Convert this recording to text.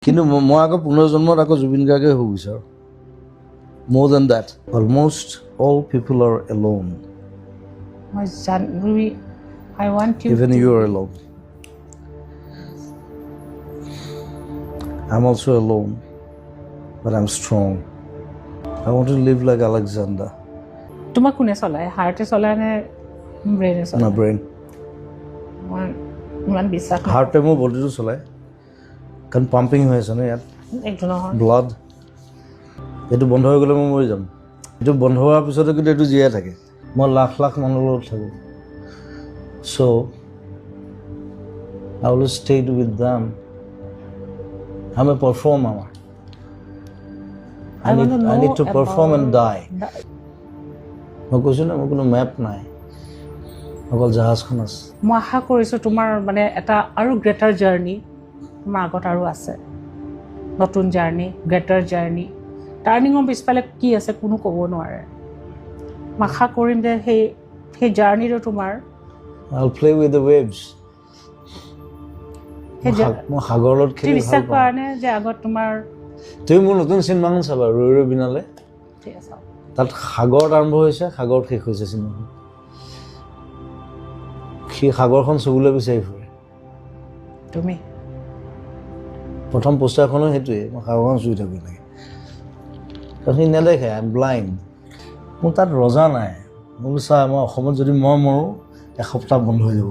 কিন্তু মই আকৌ পুনৰ্জন্মত আকৌ জুবিন গাৰ্গে হ'ব বিচাৰোঁ more than that almost all people are alone I want you even to you are alone I'm also alone but I'm strong I want to live like Alexander তোমাক কোনে চলায় হাৰ্টে চলায় নে ব্ৰেইনে my চলায় brain ইমান বিশ্বাস হাৰ্টে মোৰ বডিটো চলায় কাৰণ পাম্পিং হৈ আছে ন ইয়াত একটো নহয় ব্লাড এইটো বন্ধ হৈ গ'লে মই মৰি যাম এইটো বন্ধ হোৱাৰ পিছতে কিন্তু এইটো জীয়াই থাকে মই লাখ লাখ মানুহৰ লগত থাকোঁ চ' I will stay with them I'm a performer I need to perform and die মই কৈছোঁ না মোৰ কোনো মেপ নাই অকল জাহাজখন আছে মই আশা কৰিছোঁ তোমাৰ মানে এটা আৰু গ্ৰেটাৰ জাৰ্ণি তোমাৰ আগত আৰু আছে নতুন জাৰ্ণি গ্ৰেটাৰ জাৰ্ণি টাৰ্ণিঙৰ পিছফালে কি আছে কোনো ক'ব নোৱাৰে মই আশা কৰিম যে সেই জাৰ্ণিটো তোমাৰ I'll play with the waves মই সাগৰৰ লগত তুমি খেলি ভাল বিশ্বাস পাওঁ কৰা নে যে আগত তোমাৰ তুমি মোৰ নতুন চিনেমাখন চাবা ৰৈ ৰৈ বিনালে ঠিক আছে তাত সাগৰত আৰম্ভ হৈছে সাগৰত শেষ হৈছে চিনেমাখন সি সাগৰখন চুবলৈ বিচাৰি ফুৰে তুমি প্ৰথম পোষ্টাৰখনো সেইটোৱে মই সাগৰখন চুই থাকোঁ এনেকৈ কাৰণ সি নেদেখে আই এম ব্লাইণ্ড মোৰ তাত ৰজা নাই মই চা মই অসমত যদি মই মৰোঁ এসপ্তাহ বন্ধ হৈ যাব